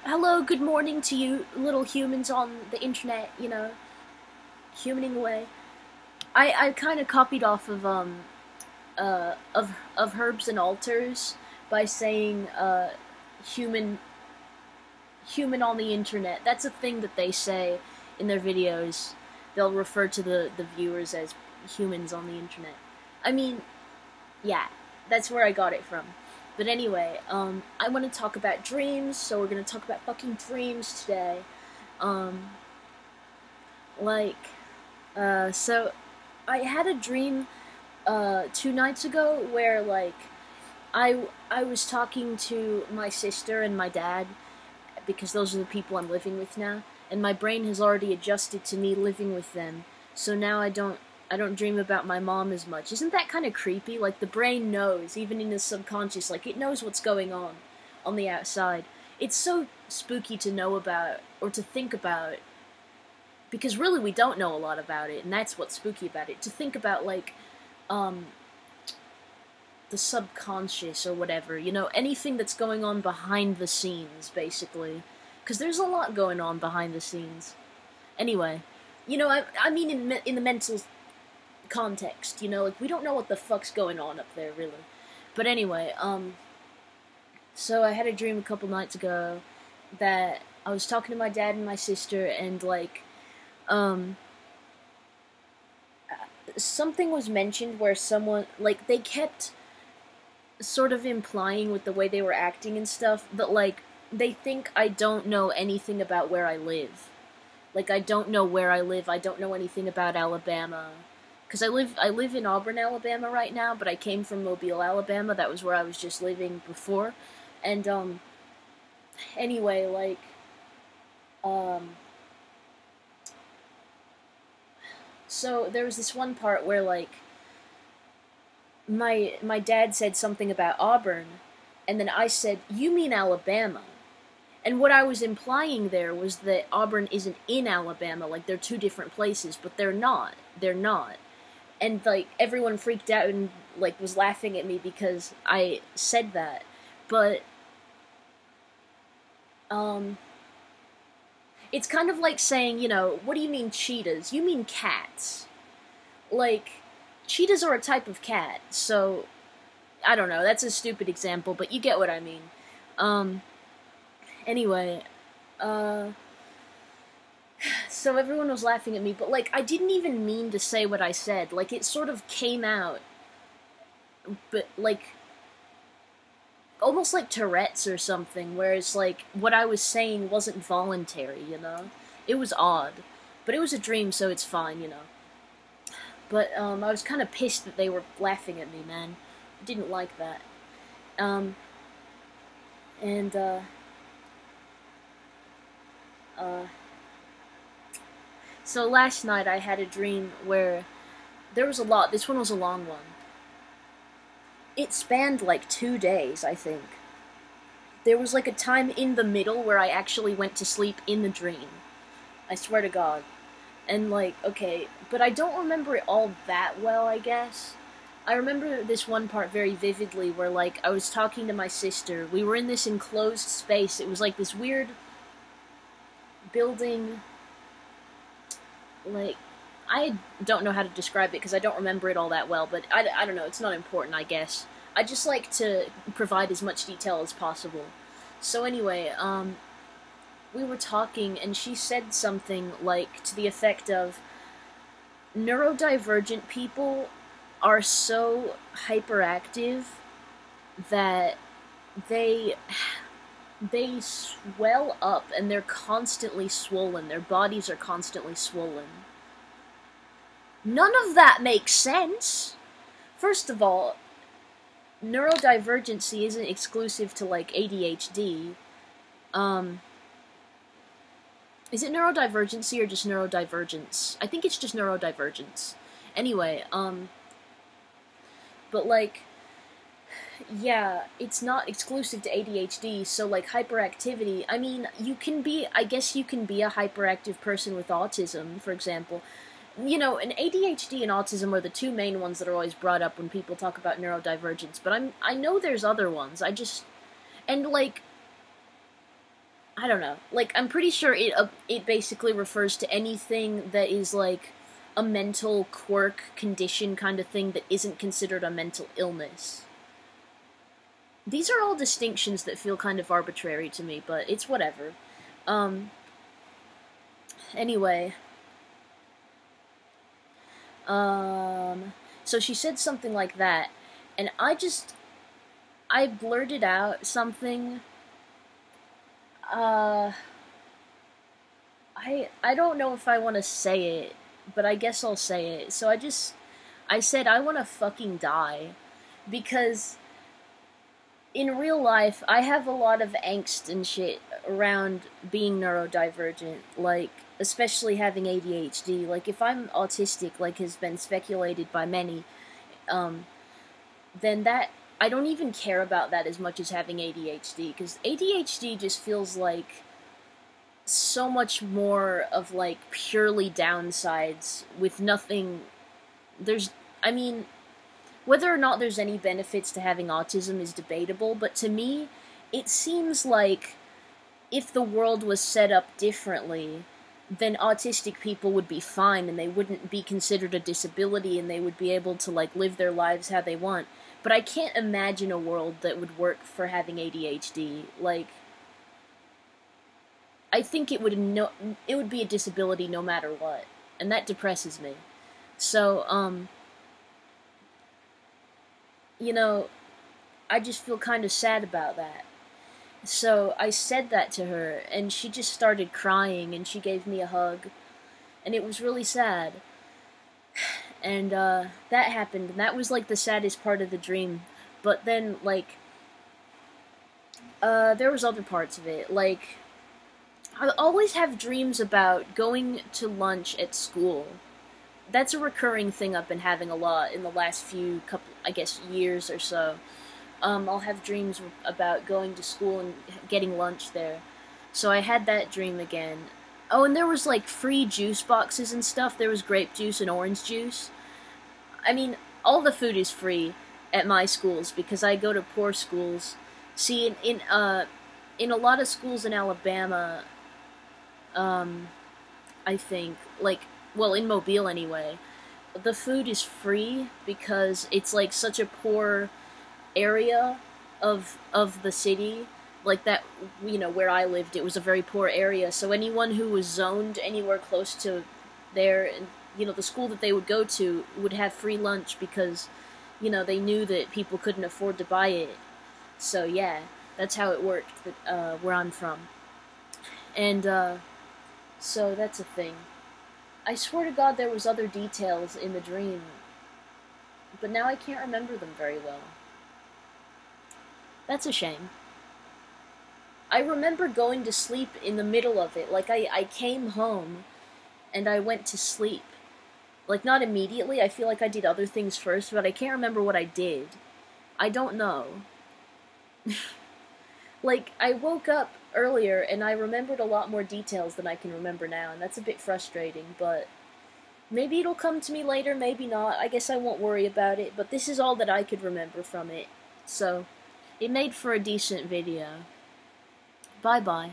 Hello, good morning to you little humans on the internet, humaning away. I kind of copied off of of Herbs and Altars by saying human human on the internet. That's a thing that they say in their videos. They'll refer to the viewers as humans on the internet. I mean, yeah, that's where I got it from. But anyway, I want to talk about dreams, so we're gonna talk about fucking dreams today. Um, like, so I had a dream, 2 nights ago where, like, I was talking to my sister and my dad, because those are the people I'm living with now, and my brain has already adjusted to me living with them, so now I don't dream about my mom as much. Isn't that kind of creepy? Like, the brain knows, even in the subconscious, like, it knows what's going on the outside. It's so spooky to know about, or to think about, because really we don't know a lot about it, and that's what's spooky about it. To think about, like, um, the subconscious or whatever, anything that's going on behind the scenes, basically. Because there's a lot going on behind the scenes. Anyway, I mean in the mental context, like, we don't know what the fuck's going on up there, really. But anyway, so I had a dream a couple nights ago that I was talking to my dad and my sister, and, like, um, something was mentioned where someone, like, they kept sort of implying with the way they were acting and stuff that, like, they think I don't know anything about where I live. Like, I don't know where I live. I don't know anything about Alabama. Because I live in Auburn, Alabama right now, but I came from Mobile, Alabama. That was where I was just living before. And, anyway, like, um, so there was this one part where, like, my dad said something about Auburn, and then I said, "You mean Alabama?" And what I was implying there was that Auburn isn't in Alabama, like, they're two different places, but they're not. They're not. And, like, everyone freaked out and, like, was laughing at me because I said that. But, um, it's kind of like saying, what do you mean cheetahs? You mean cats. Like, cheetahs are a type of cat, so, I don't know, that's a stupid example, but you get what I mean. Anyway, uh, so everyone was laughing at me, but, like, I didn't even mean to say what I said. Like, it sort of came out, but, like, almost like Tourette's or something, whereas, like, what I was saying wasn't voluntary. It was odd. But it was a dream, so it's fine. But, I was kind of pissed that they were laughing at me, man. I didn't like that. Um, and, uh, so last night I had a dream where there was a lot. This one was a long one. It spanned like 2 days, I think. There was like a time in the middle where I actually went to sleep in the dream. I swear to God. And, like, okay, but I don't remember it all that well, I guess. I remember this one part very vividly where, like, I was talking to my sister. We were in this enclosed space. It was like this weird building, like, I don't know how to describe it because I don't remember it all that well, but I don't know, it's not important, I guess. I just like to provide as much detail as possible. So anyway, we were talking, and she said something, like, to the effect of, neurodivergent people are so hyperactive that they they swell up and they're constantly swollen. Their bodies are constantly swollen. None of that makes sense. First of all, neurodivergency isn't exclusive to, like, ADHD. Is it neurodivergency or just neurodivergence? I think it's just neurodivergence. Anyway, but, like, yeah, it's not exclusive to ADHD, so, like, hyperactivity, I mean, I guess you can be a hyperactive person with autism, for example. And ADHD and autism are the two main ones that are always brought up when people talk about neurodivergence, but I know there's other ones, and, like, I don't know. Like, I'm pretty sure it basically refers to anything that is, like, a mental quirk, condition kind of thing that isn't considered a mental illness. These are all distinctions that feel kind of arbitrary to me, but it's whatever. Anyway. So she said something like that, and I blurted out something. I don't know if I want to say it, but I guess I'll say it. So I said I want to fucking die, because in real life, I have a lot of angst and shit around being neurodivergent, like, especially having ADHD. Like, if I'm autistic, like has been speculated by many, then that, I don't even care about that as much as having ADHD, because ADHD just feels like so much more of, like, purely downsides with nothing. I mean, whether or not there's any benefits to having autism is debatable, but to me, it seems like if the world was set up differently, then autistic people would be fine, and they wouldn't be considered a disability, and they would be able to, like, live their lives how they want. But I can't imagine a world that would work for having ADHD. Like, I think it would be a disability no matter what, and that depresses me. So, you know, I just feel kind of sad about that. So I said that to her, and she just started crying, and she gave me a hug, and it was really sad. And, that happened, and that was, like, the saddest part of the dream. But then, like, there was other parts of it. Like, I always have dreams about going to lunch at school. That's a recurring thing I've been having a lot in the last few I guess, years or so. I'll have dreams about going to school and getting lunch there. So I had that dream again. Oh, and there was, like, free juice boxes and stuff. There was grape juice and orange juice. I mean, all the food is free at my schools because I go to poor schools. See, in a lot of schools in Alabama, I think, like, well, in Mobile anyway, the food is free because it's, like, such a poor area of the city. Like, that, you know, where I lived, it was a very poor area, so anyone who was zoned anywhere close to there, and, you know, the school that they would go to would have free lunch because, you know, they knew that people couldn't afford to buy it. So, yeah, that's how it worked, where I'm from. And, so that's a thing. I swear to God there was other details in the dream, but now I can't remember them very well. That's a shame. I remember going to sleep in the middle of it. Like, I came home, and I went to sleep. Like, not immediately. I feel like I did other things first, but I can't remember what I did. I don't know. Like, I woke up earlier, and I remembered a lot more details than I can remember now, and that's a bit frustrating, but maybe it'll come to me later, maybe not. I guess I won't worry about it, but this is all that I could remember from it. So, it made for a decent video. Bye-bye.